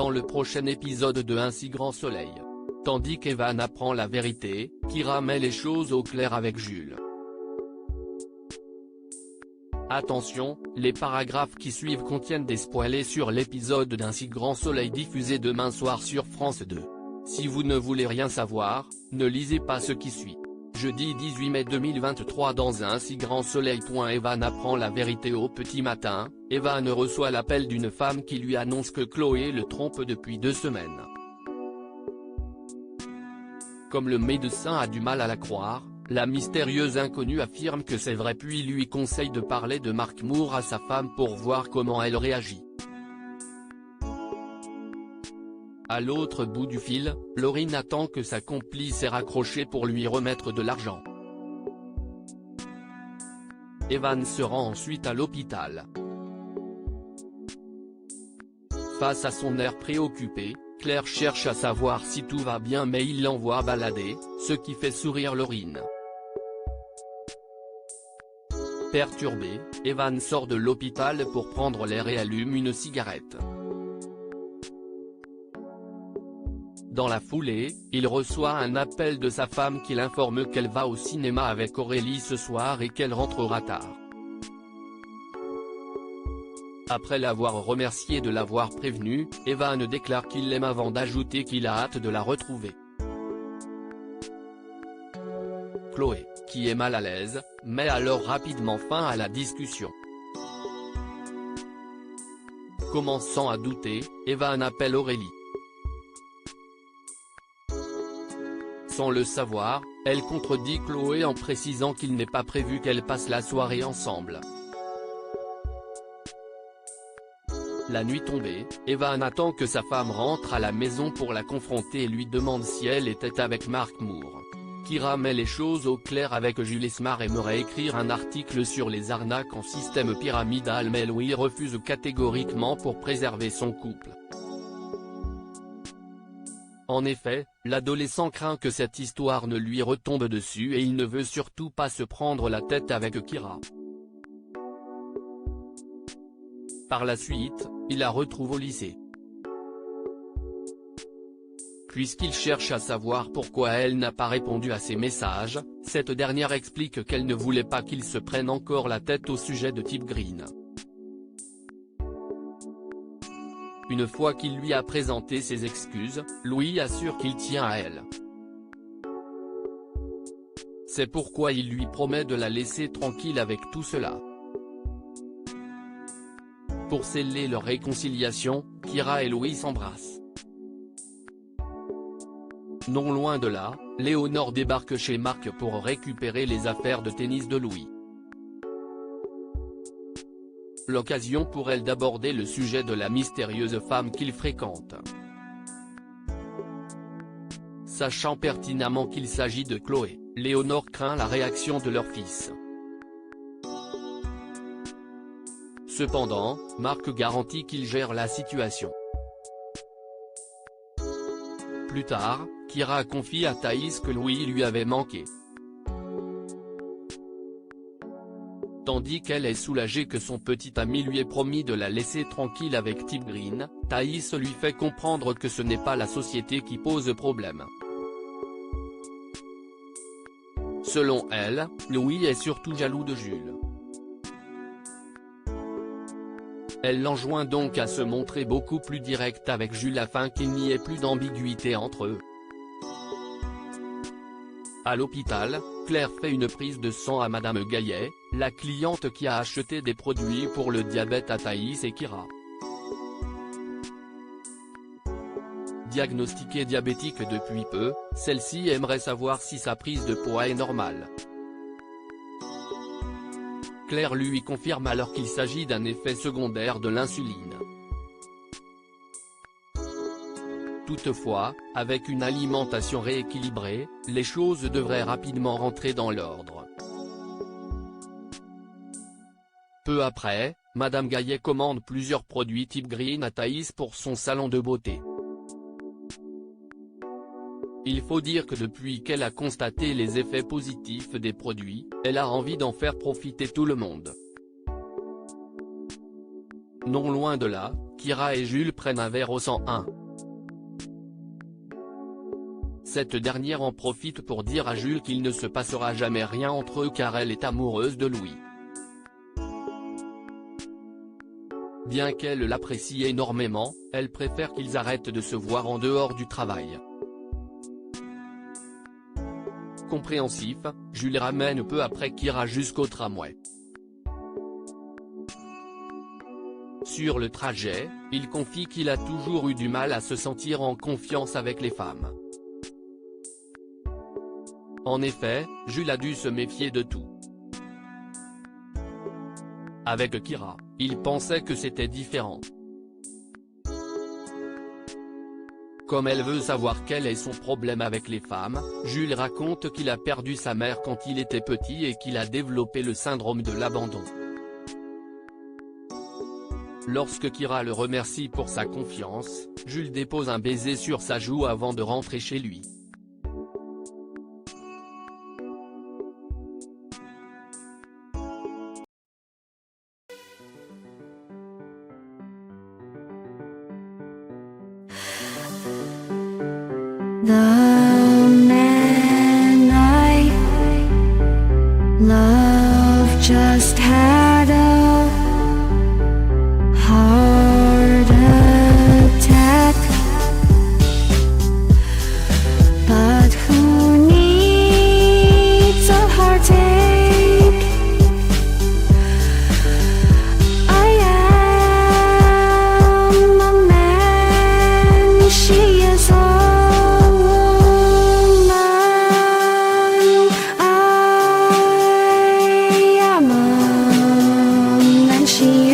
dans le prochain épisode de Un si grand soleil. Tandis qu'Evan apprend la vérité, Kyra met les choses au clair avec Jules. Attention, les paragraphes qui suivent contiennent des spoilers sur l'épisode d'Un si grand soleil diffusé demain soir sur France 2. Si vous ne voulez rien savoir, ne lisez pas ce qui suit. Jeudi 18 mai 2023 dans Un si grand soleil. Evan apprend la vérité au petit matin. Evan reçoit l'appel d'une femme qui lui annonce que Chloé le trompe depuis 2 semaines. Comme le médecin a du mal à la croire, la mystérieuse inconnue affirme que c'est vrai puis lui conseille de parler de Mark Moore à sa femme pour voir comment elle réagit. À l'autre bout du fil, Lauryn attend que sa complice est raccrochée pour lui remettre de l'argent. Evan se rend ensuite à l'hôpital. Face à son air préoccupé, Claire cherche à savoir si tout va bien mais il l'envoie balader, ce qui fait sourire Lauryn. Perturbé, Evan sort de l'hôpital pour prendre l'air et allume une cigarette. Dans la foulée, il reçoit un appel de sa femme qui l'informe qu'elle va au cinéma avec Aurélie ce soir et qu'elle rentrera tard. Après l'avoir remercié de l'avoir prévenu, Evan déclare qu'il l'aime avant d'ajouter qu'il a hâte de la retrouver. Chloé, qui est mal à l'aise, met alors rapidement fin à la discussion. Commençant à douter, Evan appelle Aurélie. Sans le savoir, elle contredit Chloé en précisant qu'il n'est pas prévu qu'elle passe la soirée ensemble. La nuit tombée, Evan attend que sa femme rentre à la maison pour la confronter et lui demande si elle était avec Mark Moore. Kyra met les choses au clair avec Jules. Smart aimerait écrire un article sur les arnaques en système pyramidal mais Louis refuse catégoriquement pour préserver son couple. En effet, l'adolescent craint que cette histoire ne lui retombe dessus et il ne veut surtout pas se prendre la tête avec Kyra. Par la suite, il la retrouve au lycée. Puisqu'il cherche à savoir pourquoi elle n'a pas répondu à ses messages, cette dernière explique qu'elle ne voulait pas qu'il se prenne encore la tête au sujet de Type Green. Une fois qu'il lui a présenté ses excuses, Louis assure qu'il tient à elle. C'est pourquoi il lui promet de la laisser tranquille avec tout cela. Pour sceller leur réconciliation, Kyra et Louis s'embrassent. Non loin de là, Léonore débarque chez Marc pour récupérer les affaires de tennis de Louis. L'occasion pour elle d'aborder le sujet de la mystérieuse femme qu'il fréquente. Sachant pertinemment qu'il s'agit de Chloé, Léonore craint la réaction de leur fils. Cependant, Marc garantit qu'il gère la situation. Plus tard, Kyra confie à Thaïs que Louis lui avait manqué. Tandis qu'elle est soulagée que son petit ami lui ait promis de la laisser tranquille avec Type Green, Thaïs lui fait comprendre que ce n'est pas la société qui pose problème. Selon elle, Louis est surtout jaloux de Jules. Elle l'enjoint donc à se montrer beaucoup plus direct avec Jules afin qu'il n'y ait plus d'ambiguïté entre eux. À l'hôpital, Claire fait une prise de sang à Madame Gaillet, la cliente qui a acheté des produits pour le diabète à Thaïs et Kyra. Diagnostiquée diabétique depuis peu, celle-ci aimerait savoir si sa prise de poids est normale. Claire lui confirme alors qu'il s'agit d'un effet secondaire de l'insuline. Toutefois, avec une alimentation rééquilibrée, les choses devraient rapidement rentrer dans l'ordre. Peu après, Madame Gaillet commande plusieurs produits Type Green à Thaïs pour son salon de beauté. Il faut dire que depuis qu'elle a constaté les effets positifs des produits, elle a envie d'en faire profiter tout le monde. Non loin de là, Kira et Jules prennent un verre au 101. Cette dernière en profite pour dire à Jules qu'il ne se passera jamais rien entre eux car elle est amoureuse de Louis. Bien qu'elle l'apprécie énormément, elle préfère qu'ils arrêtent de se voir en dehors du travail. Compréhensif, Jules ramène peu après Kira jusqu'au tramway. Sur le trajet, il confie qu'il a toujours eu du mal à se sentir en confiance avec les femmes. En effet, Jules a dû se méfier de tout. Avec Kira, il pensait que c'était différent. Comme elle veut savoir quel est son problème avec les femmes, Jules raconte qu'il a perdu sa mère quand il était petit et qu'il a développé le syndrome de l'abandon. Lorsque Kira le remercie pour sa confiance, Jules dépose un baiser sur sa joue avant de rentrer chez lui. The man I love just had a heart attack, but who needs a heartache? I am a man, she is a she